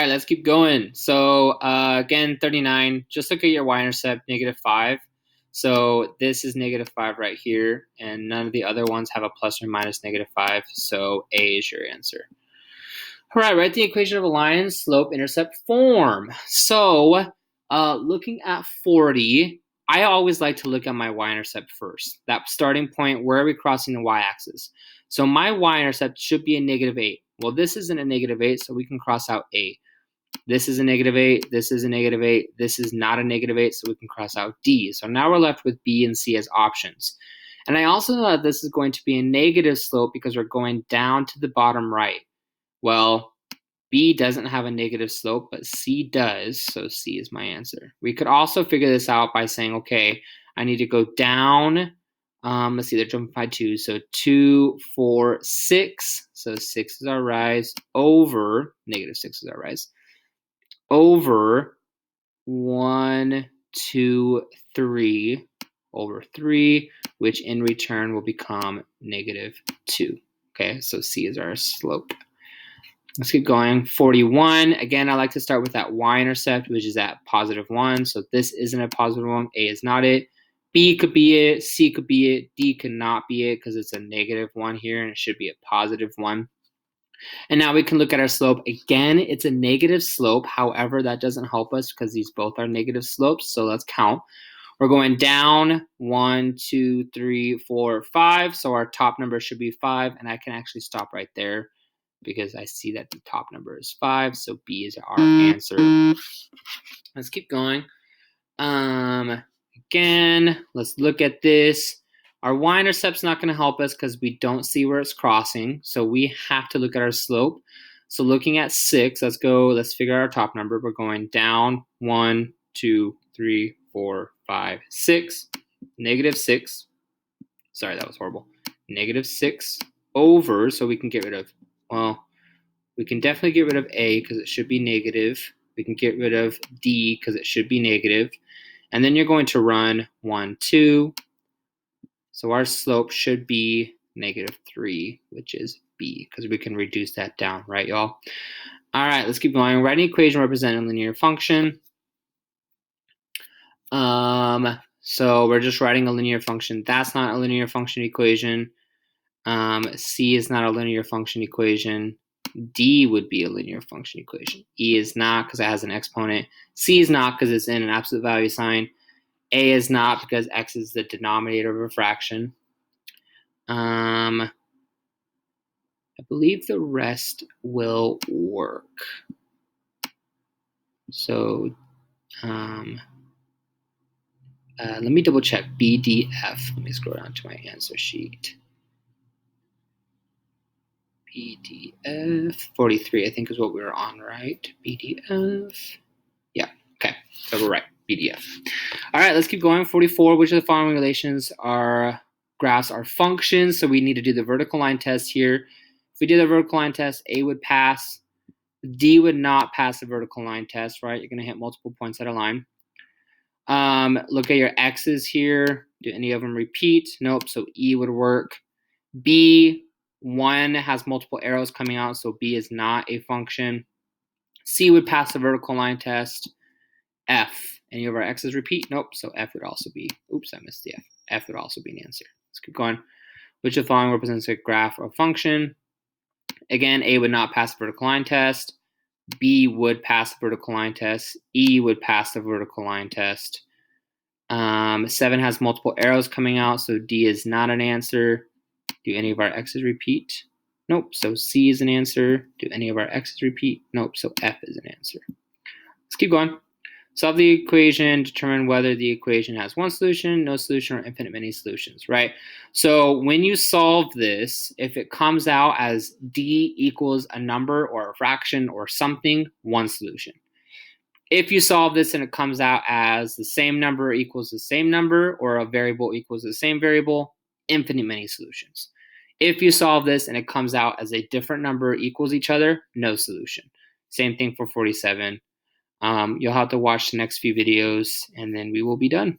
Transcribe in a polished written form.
right, let's keep going. So again, 39, just look at your y-intercept, -5. So this is -5 right here, and none of the other ones have a plus or minus -5, so A is your answer. All right, write the equation of a line, slope, intercept, form. So looking at 40, I always like to look at my y-intercept first. That starting point, where are we crossing the y-axis? So my y-intercept should be a -8. Well, this isn't a -8, so we can cross out A. This is a -8, this is a -8, this is not a -8, so we can cross out D. So now we're left with B and C as options. And I also know that this is going to be a negative slope because we're going down to the bottom right. Well, B doesn't have a negative slope, but C does, so C is my answer. We could also figure this out by saying, okay, I need to go down. Let's see, they're jumping by 2. So 2, 4, 6. So 6 is our rise over, -6 is our rise, over 1, 2, 3, over 3, which in return will become -2. Okay, so C is our slope. Let's keep going. 41. Again, I like to start with that y-intercept, which is at +1. So this isn't a +1. A is not it. B could be it. C could be it. D could not be it because it's a -1 here, and it should be a +1. And now we can look at our slope. Again, it's a negative slope. However, that doesn't help us because these both are negative slopes. So let's count. We're going down 1, 2, 3, 4, 5. So our top number should be 5. And I can actually stop right there because I see that the top number is 5. So B is our answer. Let's keep going. Again, let's look at this. Our y-intercept's not going to help us because we don't see where it's crossing. So we have to look at our slope. So looking at 6, let's figure out our top number. We're going down 1, 2, 3, 4, 5, 6. -6. Sorry, that was horrible. -6 over, so we can get rid of, well, we can definitely get rid of A because it should be negative. We can get rid of D because it should be negative. And then you're going to run 1, 2. So our slope should be -3, which is B, because we can reduce that down, right, y'all? All right, let's keep going. Write an equation representing a linear function. So we're just writing a linear function. That's not a linear function equation. C is not a linear function equation. D would be a linear function equation. E is not because it has an exponent. C is not because it's in an absolute value sign. A is not because x is the denominator of a fraction. I believe the rest will work. So let me double check BDF. Let me scroll down to my answer sheet. BDF 43, I think is what we were on, right? BDF. Yeah, okay, so we're right. BDF. All right, let's keep going. 44, which of the following relations are graphs are functions? So we need to do the vertical line test here. If we did the vertical line test, A would pass. D would not pass the vertical line test, right? You're going to hit multiple points at a line. Look at your X's here. Do any of them repeat? Nope, so E would work. B, 1 has multiple arrows coming out, so B is not a function. C would pass the vertical line test. F, any of our X's repeat? Nope, so F would also be, oops, I missed the F. F would also be an answer. Let's keep going. Which of the following represents a graph or function? Again, A would not pass the vertical line test. B would pass the vertical line test. E would pass the vertical line test. 7 has multiple arrows coming out, so D is not an answer. Do any of our X's repeat? Nope, so C is an answer. Do any of our X's repeat? Nope, so F is an answer. Let's keep going. Solve the equation, determine whether the equation has one solution, no solution, or infinite many solutions, right? So when you solve this, if it comes out as D equals a number or a fraction or something, one solution. If you solve this and it comes out as the same number equals the same number or a variable equals the same variable, infinite many solutions. If you solve this and it comes out as a different number equals each other, no solution. Same thing for 47. You'll have to watch the next few videos and then we will be done.